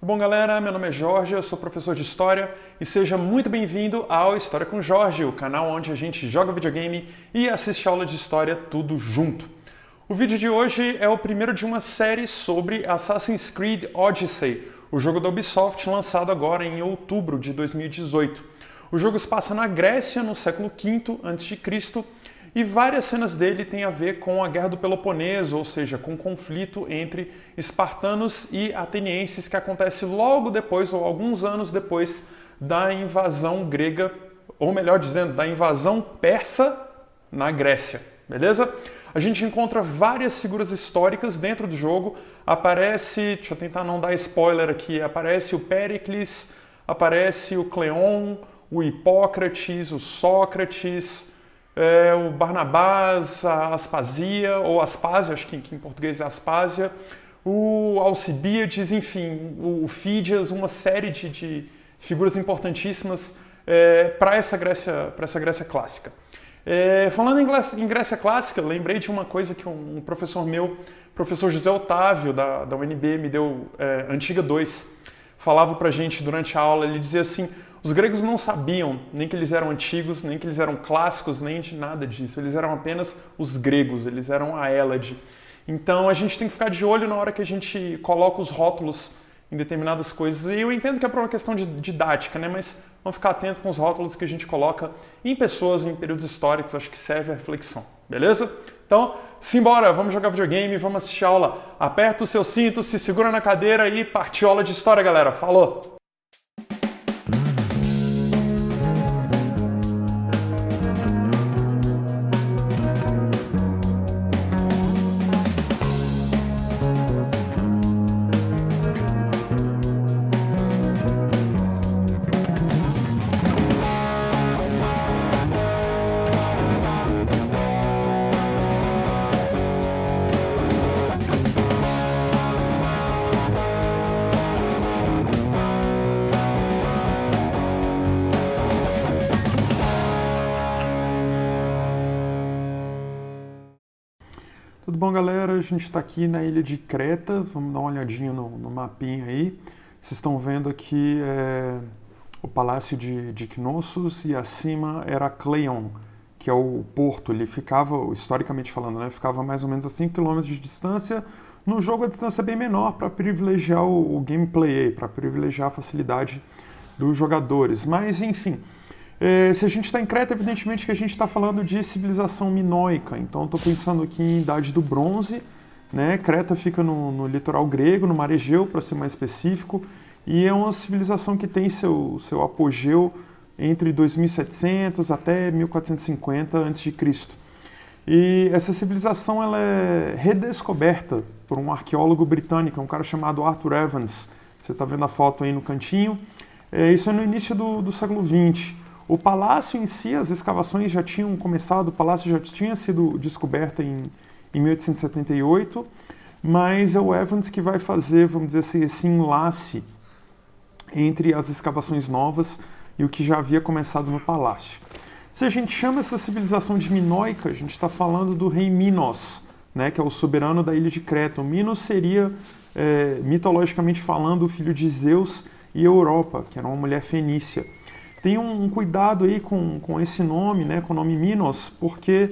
Bom, galera, meu nome é Jorge, eu sou professor de História e seja muito bem-vindo ao História com Jorge, o canal onde a gente joga videogame e assiste aula de História tudo junto. O vídeo de hoje é o primeiro de uma série sobre Assassin's Creed Odyssey, o jogo da Ubisoft lançado agora em outubro de 2018. O jogo se passa na Grécia, no século V a.C., e várias cenas dele têm a ver com a Guerra do Peloponeso, ou seja, com o conflito entre espartanos e atenienses que acontece logo depois, ou alguns anos depois, da invasão grega, ou melhor dizendo, da invasão persa na Grécia, beleza? A gente encontra várias figuras históricas dentro do jogo, deixa eu tentar não dar spoiler aqui, aparece o Péricles, aparece o Cleon, o Hipócrates, o Sócrates, o Barnabás, a Aspazia, ou Aspásia, acho que em português é Aspásia, o Alcibíades, enfim, o Fídias, uma série de figuras importantíssimas para essa Grécia clássica. Falando em Grécia clássica, lembrei de uma coisa que um professor meu, professor José Otávio, da UNB, me deu, Antiga 2, falava pra gente durante a aula, ele dizia assim: os gregos não sabiam nem que eles eram antigos, nem que eles eram clássicos, nem de nada disso. Eles eram apenas os gregos, eles eram a Hélade. Então a gente tem que ficar de olho na hora que a gente coloca os rótulos em determinadas coisas. E eu entendo que é por uma questão de didática, né? Mas vamos ficar atento com os rótulos que a gente coloca em pessoas, em períodos históricos, acho que serve a reflexão, beleza? Então, simbora, vamos jogar videogame, vamos assistir a aula. Aperta o seu cinto, se segura na cadeira e partiu aula de história, galera. Falou! Tudo bom, galera? A gente está aqui na ilha de Creta, vamos dar uma olhadinha no mapinha aí. Vocês estão vendo aqui o palácio de Knossos e acima era Cleion, que é o porto. Ele ficava, historicamente falando, né, ficava mais ou menos a 5 km de distância. No jogo a distância é bem menor para privilegiar o gameplay, para privilegiar a facilidade dos jogadores. Mas, enfim... se a gente está em Creta, evidentemente que a gente está falando de civilização minoica, então estou pensando aqui em Idade do Bronze, né? Creta fica no litoral grego, no Mar Egeu, para ser mais específico, e é uma civilização que tem seu apogeu entre 2700 até 1450 a.C. E essa civilização ela é redescoberta por um arqueólogo britânico, um cara chamado Arthur Evans. Você está vendo a foto aí no cantinho. Isso é no início do século XX. O palácio em si, as escavações já tinham começado, o palácio já tinha sido descoberto em 1878, mas é o Evans que vai fazer, vamos dizer assim, esse enlace entre as escavações novas e o que já havia começado no palácio. Se a gente chama essa civilização de minoica, a gente está falando do rei Minos, né, que é o soberano da ilha de Creta. O Minos seria, mitologicamente falando, o filho de Zeus e Europa, que era uma mulher fenícia. Tem um cuidado aí com esse nome, né, com o nome Minos, porque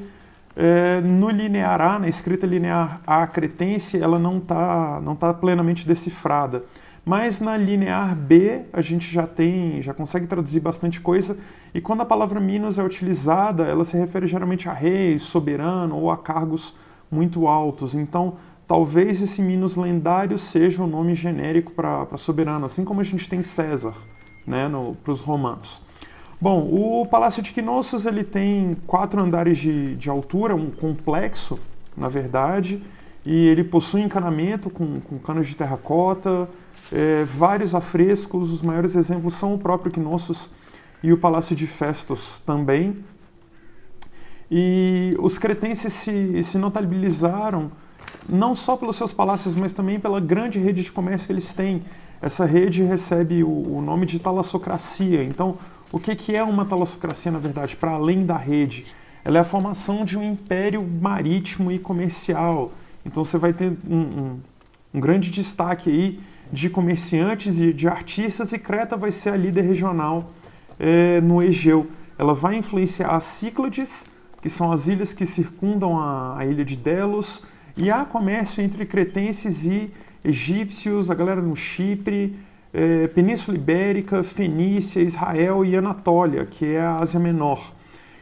no linear A, na escrita linear A cretense, ela não tá plenamente decifrada. Mas na linear B a gente já consegue traduzir bastante coisa, e quando a palavra Minos é utilizada, ela se refere geralmente a rei, soberano ou a cargos muito altos. Então, talvez esse Minos lendário seja o nome genérico para soberano, assim como a gente tem César, né, para os romanos. Bom, o Palácio de Knossos ele tem 4 andares de altura, um complexo, na verdade, e ele possui encanamento com canos de terracota, vários afrescos. Os maiores exemplos são o próprio Knossos e o Palácio de Festos também. E os cretenses se notabilizaram não só pelos seus palácios, mas também pela grande rede de comércio que eles têm. Essa rede recebe o nome de talassocracia. Então, o que é uma talassocracia, na verdade, para além da rede? Ela é a formação de um império marítimo e comercial. Então, você vai ter um grande destaque aí de comerciantes e de artistas, e Creta vai ser a líder regional no Egeu. Ela vai influenciar as Cíclades, que são as ilhas que circundam a ilha de Delos, e há comércio entre cretenses e egípcios, a galera no Chipre, Península Ibérica, Fenícia, Israel e Anatólia, que é a Ásia Menor.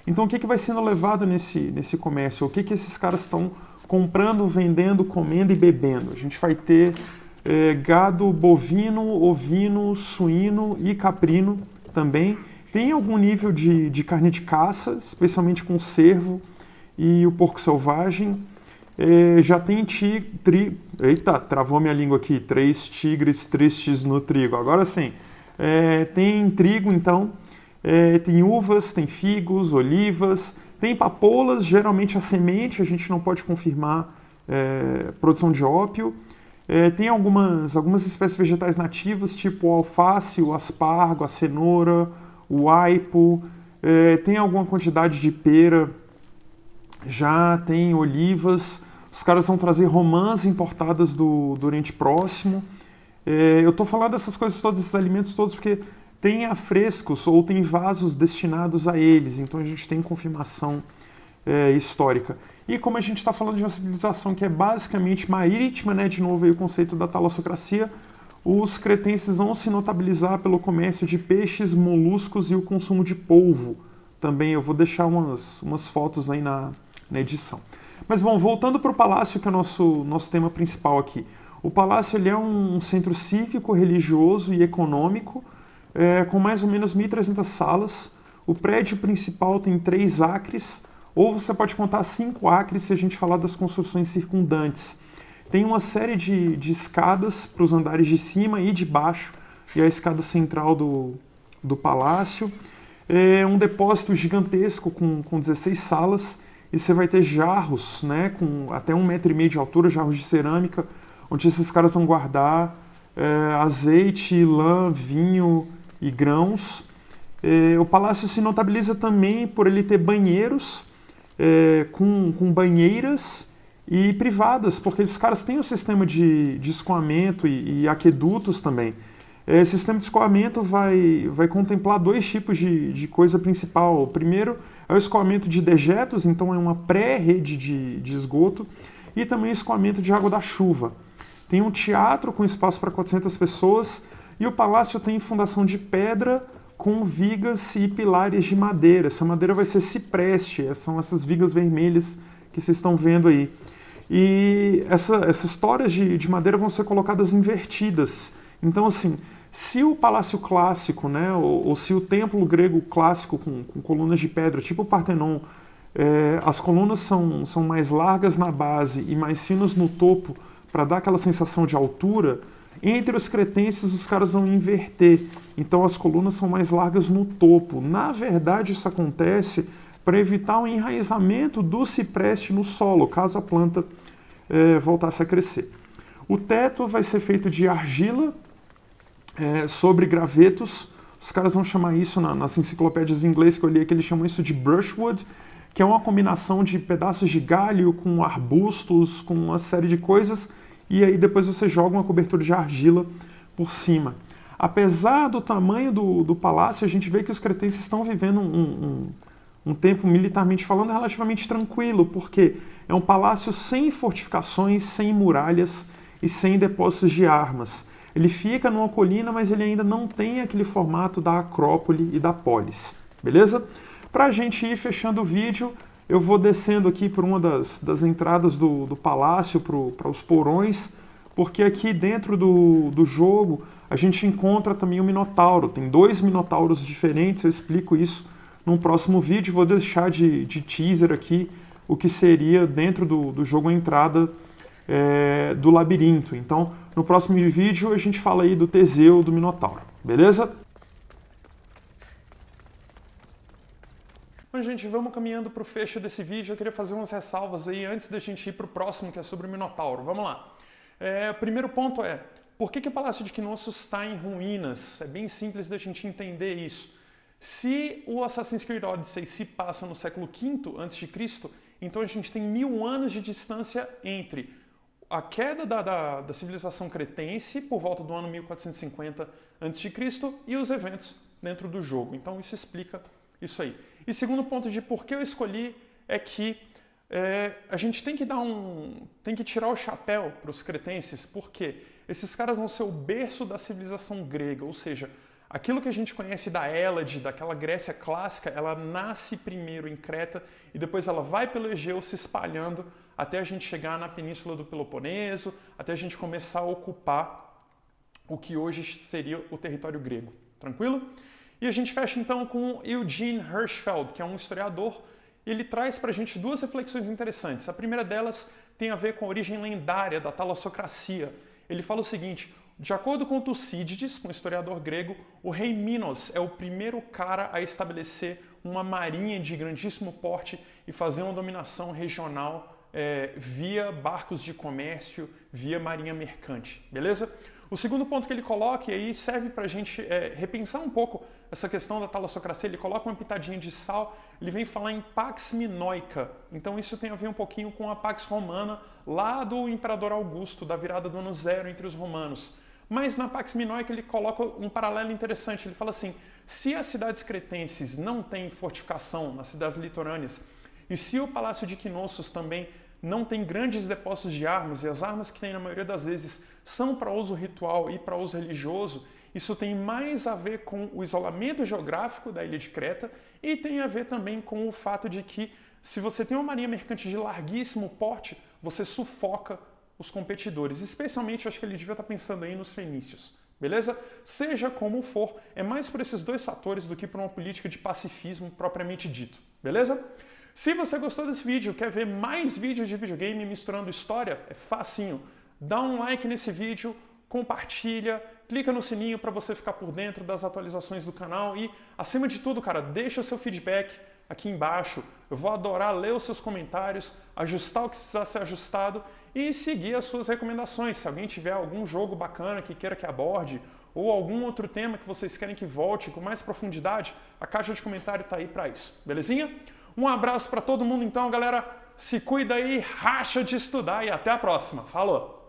Então o que vai sendo levado nesse comércio? O que esses caras estão comprando, vendendo, comendo e bebendo? A gente vai ter gado bovino, ovino, suíno e caprino também. Tem algum nível de carne de caça, especialmente com o cervo e o porco selvagem. Já tem Eita, travou minha língua aqui. 3 tigres tristes no trigo. Agora sim. Tem trigo, então. Tem uvas, tem figos, olivas. Tem papoulas, geralmente a semente, a gente não pode confirmar produção de ópio. Tem algumas espécies vegetais nativas, tipo o alface, o aspargo, a cenoura, o aipo, tem alguma quantidade de pera, já tem olivas. Os caras vão trazer romãs importadas do Oriente Próximo. Eu estou falando dessas coisas todas, esses alimentos todos, porque tem afrescos ou tem vasos destinados a eles, então a gente tem confirmação histórica. E como a gente está falando de uma civilização que é basicamente marítima, né, de novo aí o conceito da talassocracia, os cretenses vão se notabilizar pelo comércio de peixes, moluscos e o consumo de polvo. Também eu vou deixar umas fotos aí na edição. Mas bom, voltando para o palácio, que é o nosso tema principal aqui. O palácio ele é um centro cívico, religioso e econômico, com mais ou menos 1.300 salas. O prédio principal tem 3 acres, ou você pode contar 5 acres se a gente falar das construções circundantes. Tem uma série de escadas para os andares de cima e de baixo, e a escada central do palácio. É um depósito gigantesco com 16 salas, e você vai ter jarros, né, com até 1,5 metro de altura, jarros de cerâmica, onde esses caras vão guardar azeite, lã, vinho e grãos. O palácio se notabiliza também por ele ter banheiros com banheiras e privadas, porque esses caras têm um sistema de escoamento e aquedutos também. Esse sistema de escoamento vai contemplar 2 tipos de coisa principal. O primeiro é o escoamento de dejetos, então é uma pré-rede de esgoto, e também escoamento de água da chuva. Tem um teatro com espaço para 400 pessoas, e o palácio tem fundação de pedra com vigas e pilares de madeira. Essa madeira vai ser cipreste, são essas vigas vermelhas que vocês estão vendo aí. E essas histórias de madeira vão ser colocadas invertidas. Então, assim, se o palácio clássico, né, ou se o templo grego clássico com colunas de pedra, tipo o Partenon, as colunas são mais largas na base e mais finas no topo para dar aquela sensação de altura, entre os cretenses os caras vão inverter. Então as colunas são mais largas no topo. Na verdade, isso acontece para evitar o enraizamento do cipreste no solo, caso a planta voltasse a crescer. O teto vai ser feito de argila sobre gravetos. Os caras vão chamar isso nas enciclopédias em inglês que eu li, que eles chamam isso de brushwood, que é uma combinação de pedaços de galho com arbustos, com uma série de coisas, e aí depois você joga uma cobertura de argila por cima. Apesar do tamanho do palácio, a gente vê que os cretenses estão vivendo um tempo, militarmente falando, relativamente tranquilo, porque é um palácio sem fortificações, sem muralhas e sem depósitos de armas. Ele fica numa colina, mas ele ainda não tem aquele formato da Acrópole e da Polis. Beleza? Para a gente ir fechando o vídeo, eu vou descendo aqui por uma das entradas do palácio, para os porões, porque aqui dentro do jogo a gente encontra também o Minotauro. Tem 2 Minotauros diferentes, eu explico isso num próximo vídeo. Vou deixar de teaser aqui o que seria dentro do jogo a entrada do labirinto. Então, no próximo vídeo a gente fala aí do Teseu, do Minotauro, beleza? Bom, gente, vamos caminhando para o fecho desse vídeo. Eu queria fazer umas ressalvas aí antes da gente ir para o próximo, que é sobre o Minotauro. Vamos lá. O primeiro ponto é, por que o Palácio de Knossos está em ruínas? É bem simples da gente entender isso. Se o Assassin's Creed Odyssey se passa no século V a.C., então a gente tem 1000 anos de distância entre a queda da civilização cretense por volta do ano 1450 a.C. e os eventos dentro do jogo. Então isso explica isso aí. E segundo ponto de por que eu escolhi é que a gente tem que tirar o chapéu para os cretenses, porque esses caras vão ser o berço da civilização grega, ou seja, aquilo que a gente conhece da Hélade, daquela Grécia clássica, ela nasce primeiro em Creta e depois ela vai pelo Egeu se espalhando até a gente chegar na Península do Peloponeso, até a gente começar a ocupar o que hoje seria o território grego. Tranquilo? E a gente fecha então com Eugene Hirschfeld, que é um historiador. Ele traz para a gente duas reflexões interessantes. A primeira delas tem a ver com a origem lendária da talassocracia. Ele fala o seguinte: de acordo com Tucídides, um historiador grego, o rei Minos é o primeiro cara a estabelecer uma marinha de grandíssimo porte e fazer uma dominação regional via barcos de comércio, via marinha mercante, beleza? O segundo ponto que ele coloca, e aí serve para a gente repensar um pouco essa questão da talassocracia, ele coloca uma pitadinha de sal, ele vem falar em Pax Minoica. Então isso tem a ver um pouquinho com a Pax Romana, lá do Imperador Augusto, da virada do ano zero entre os romanos. Mas na Pax Minoica ele coloca um paralelo interessante, ele fala assim: se as cidades cretenses não têm fortificação nas cidades litorâneas, e se o Palácio de Knossos também não tem grandes depósitos de armas, e as armas que tem na maioria das vezes são para uso ritual e para uso religioso, isso tem mais a ver com o isolamento geográfico da ilha de Creta e tem a ver também com o fato de que se você tem uma marinha mercante de larguíssimo porte, você sufoca os competidores. Especialmente, acho que ele devia estar pensando aí nos fenícios. Beleza? Seja como for, é mais por esses dois fatores do que por uma política de pacifismo propriamente dito. Beleza? Se você gostou desse vídeo, quer ver mais vídeos de videogame misturando história, é facinho. Dá um like nesse vídeo, compartilha, clica no sininho para você ficar por dentro das atualizações do canal e, acima de tudo, cara, deixa o seu feedback aqui embaixo. Eu vou adorar ler os seus comentários, ajustar o que precisar ser ajustado e seguir as suas recomendações. Se alguém tiver algum jogo bacana que queira que aborde ou algum outro tema que vocês querem que volte com mais profundidade, a caixa de comentário está aí para isso. Belezinha? Um abraço para todo mundo então, galera. Se cuida aí, racha de estudar e até a próxima. Falou!